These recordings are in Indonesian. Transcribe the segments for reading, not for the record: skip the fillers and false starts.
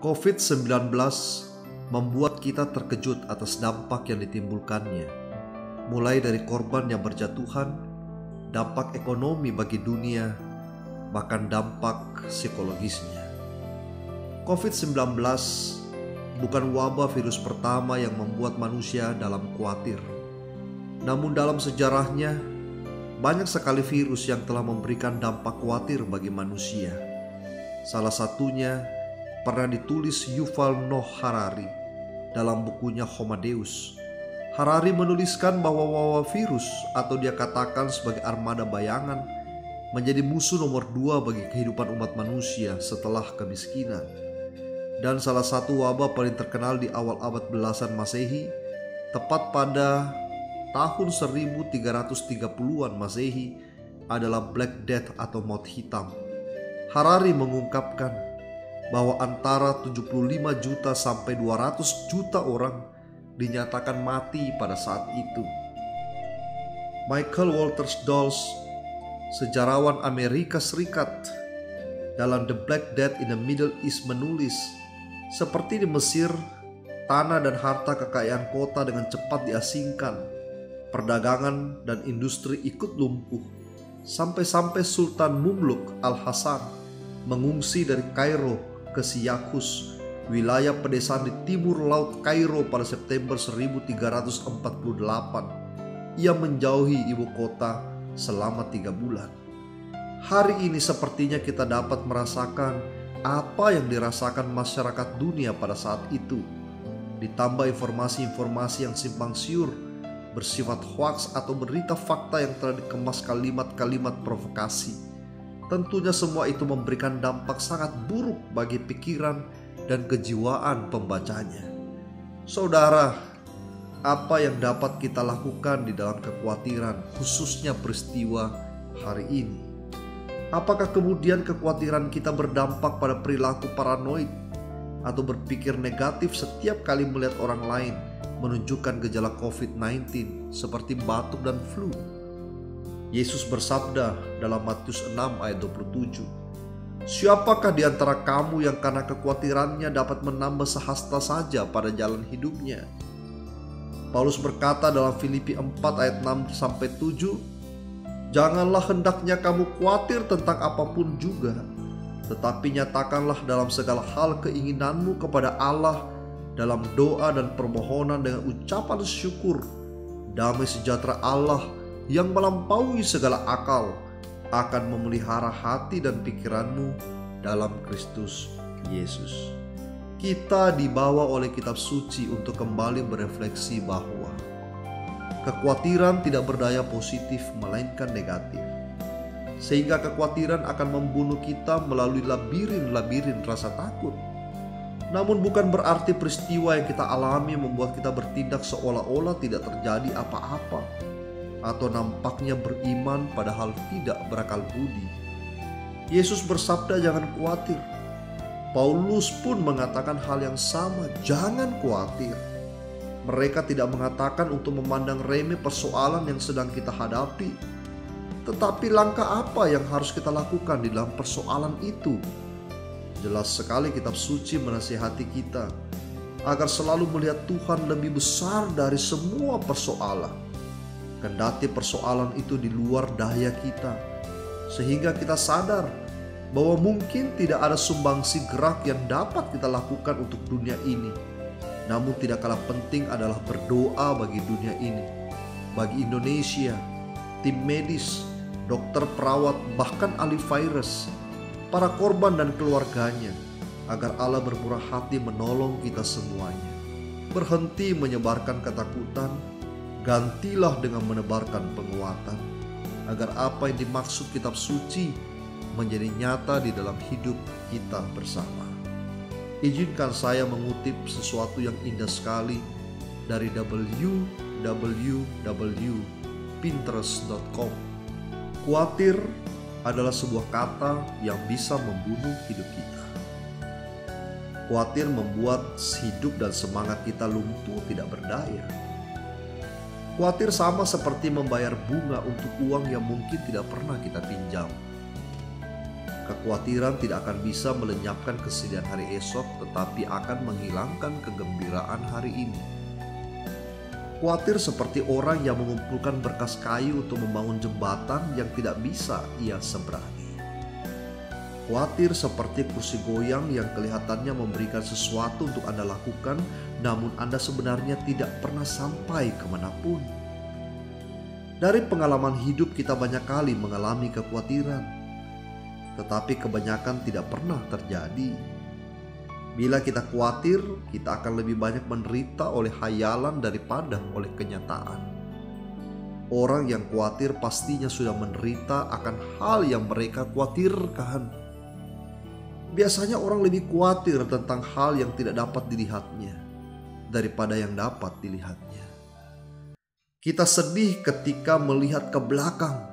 COVID-19 membuat kita terkejut atas dampak yang ditimbulkannya, mulai dari korban yang berjatuhan, dampak ekonomi bagi dunia, bahkan dampak psikologisnya. COVID-19 bukan wabah virus pertama yang membuat manusia dalam khawatir. Namun dalam sejarahnya, banyak sekali virus yang telah memberikan dampak khawatir bagi manusia. Salah satunya pernah ditulis Yuval Noah Harari dalam bukunya Homo Deus. Harari menuliskan bahwa wabah virus atau dia katakan sebagai armada bayangan menjadi musuh nomor 2 bagi kehidupan umat manusia setelah kemiskinan. Dan salah satu wabah paling terkenal di awal abad belasan Masehi, tepat pada tahun 1330-an Masehi, adalah Black Death atau maut hitam. Harari mengungkapkan bahwa antara 75 juta sampai 200 juta orang dinyatakan mati pada saat itu. Michael Walters Dulles, sejarawan Amerika Serikat, dalam The Black Death in the Middle East menulis, seperti di Mesir, tanah dan harta kekayaan kota dengan cepat diasingkan, perdagangan dan industri ikut lumpuh, sampai-sampai Sultan Mumluk Al-Hasan mengungsi dari Kairo ke Siyakus, wilayah pedesaan di timur laut Kairo pada September 1348. Ia menjauhi ibu kota selama 3 bulan. Hari ini sepertinya kita dapat merasakan apa yang dirasakan masyarakat dunia pada saat itu. Ditambah informasi-informasi yang simpang siur, bersifat hoaks atau berita fakta yang telah dikemas kalimat-kalimat provokasi. Tentunya semua itu memberikan dampak sangat buruk bagi pikiran dan kejiwaan pembacanya. Saudara, apa yang dapat kita lakukan di dalam kekhawatiran, khususnya peristiwa hari ini? Apakah kemudian kekhawatiran kita berdampak pada perilaku paranoid atau berpikir negatif setiap kali melihat orang lain menunjukkan gejala COVID-19 seperti batuk dan flu? Yesus bersabda dalam Matius 6 ayat 27, "Siapakah di antara kamu yang karena kekhawatirannya dapat menambah sehasta saja pada jalan hidupnya?" Paulus berkata dalam Filipi 4 ayat 6-7, "Janganlah hendaknya kamu khawatir tentang apapun juga, tetapi nyatakanlah dalam segala hal keinginanmu kepada Allah dalam doa dan permohonan dengan ucapan syukur. Damai sejahtera Allah yang melampaui segala akal akan memelihara hati dan pikiranmu dalam Kristus Yesus." Kita dibawa oleh kitab suci untuk kembali berefleksi bahwa kekhawatiran tidak berdaya positif melainkan negatif, sehingga kekhawatiran akan membunuh kita melalui labirin-labirin rasa takut. Namun bukan berarti peristiwa yang kita alami membuat kita bertindak seolah-olah tidak terjadi apa-apa, atau nampaknya beriman padahal tidak berakal budi. Yesus bersabda jangan khawatir. Paulus pun mengatakan hal yang sama, jangan khawatir. Mereka tidak mengatakan untuk memandang remeh persoalan yang sedang kita hadapi, tetapi langkah apa yang harus kita lakukan di dalam persoalan itu. Jelas sekali kitab suci menasihati kita agar selalu melihat Tuhan lebih besar dari semua persoalan. Kendati persoalan itu di luar daya kita, sehingga kita sadar bahwa mungkin tidak ada sumbangsi gerak yang dapat kita lakukan untuk dunia ini. Namun tidak kalah penting adalah berdoa bagi dunia ini, bagi Indonesia, tim medis, dokter perawat, bahkan ahli virus, para korban dan keluarganya, agar Allah bermurah hati menolong kita semuanya. Berhenti menyebarkan ketakutan, gantilah dengan menebarkan penguatan, agar apa yang dimaksud kitab suci menjadi nyata di dalam hidup kita bersama. Izinkan saya mengutip sesuatu yang indah sekali dari www.pinterest.com. Khawatir adalah sebuah kata yang bisa membunuh hidup kita. Khawatir membuat hidup dan semangat kita lumpuh, tidak berdaya. Khawatir sama seperti membayar bunga untuk uang yang mungkin tidak pernah kita pinjam. Kekhawatiran tidak akan bisa melenyapkan kesedihan hari esok, tetapi akan menghilangkan kegembiraan hari ini. Khawatir seperti orang yang mengumpulkan berkas kayu untuk membangun jembatan yang tidak bisa ia seberangi. Khawatir seperti kursi goyang yang kelihatannya memberikan sesuatu untuk Anda lakukan, namun Anda sebenarnya tidak pernah sampai kemanapun. Dari pengalaman hidup kita banyak kali mengalami kekhawatiran, tetapi kebanyakan tidak pernah terjadi. Bila kita khawatir, kita akan lebih banyak menderita oleh hayalan daripada oleh kenyataan. Orang yang khawatir pastinya sudah menderita akan hal yang mereka khawatirkan. Biasanya orang lebih khawatir tentang hal yang tidak dapat dilihatnya daripada yang dapat dilihatnya. Kita sedih ketika melihat ke belakang.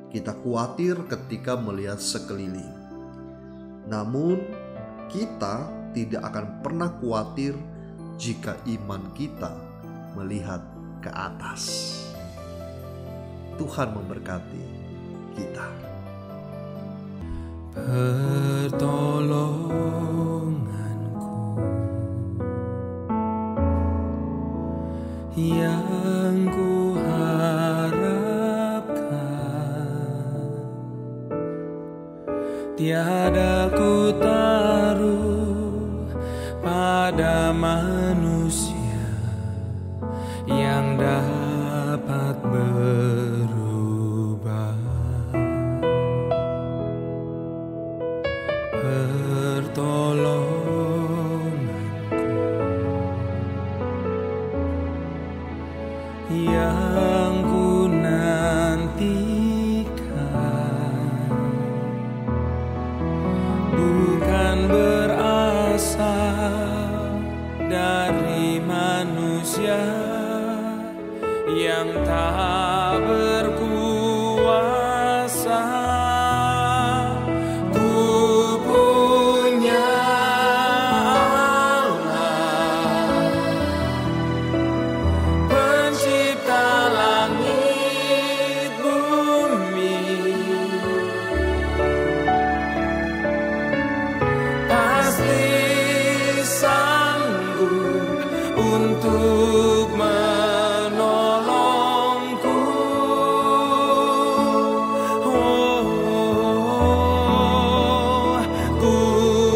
Kita khawatir ketika melihat sekeliling. Namun, kita tidak akan pernah khawatir jika iman kita melihat ke atas. Tuhan memberkati kita. Pertolonganku yang ku tiada ku taruh pada manusia yang dapat berubah. Pertolonganku yang ku nantikan bukan berasal dari manusia yang tak berkuasa. Ku punya Allah, pencipta langit bumi. Untuk menolongku, ku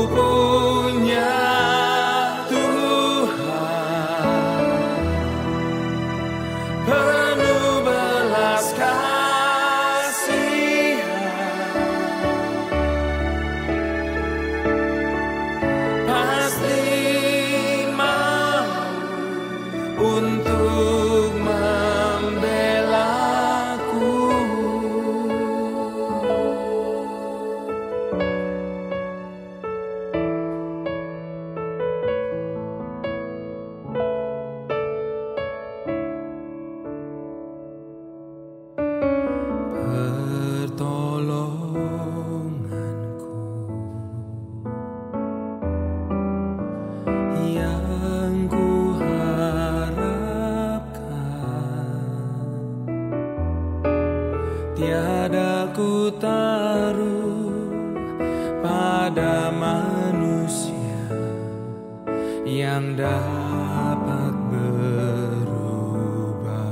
punya Tuhan penuh belas kasihan, pasti untuk membelaku. Pertolonganku yang ku tiada ku taruh pada manusia yang dapat berubah.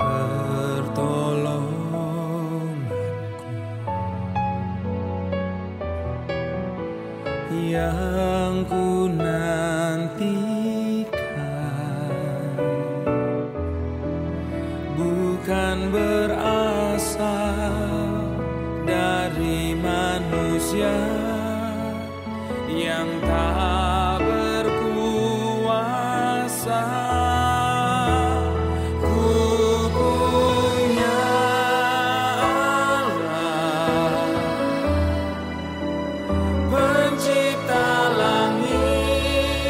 Pertolonganku yang ku nantikan bukan berasal dari manusia yang tak berkuasa. Ku punya Allah, pencipta langit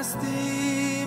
pasti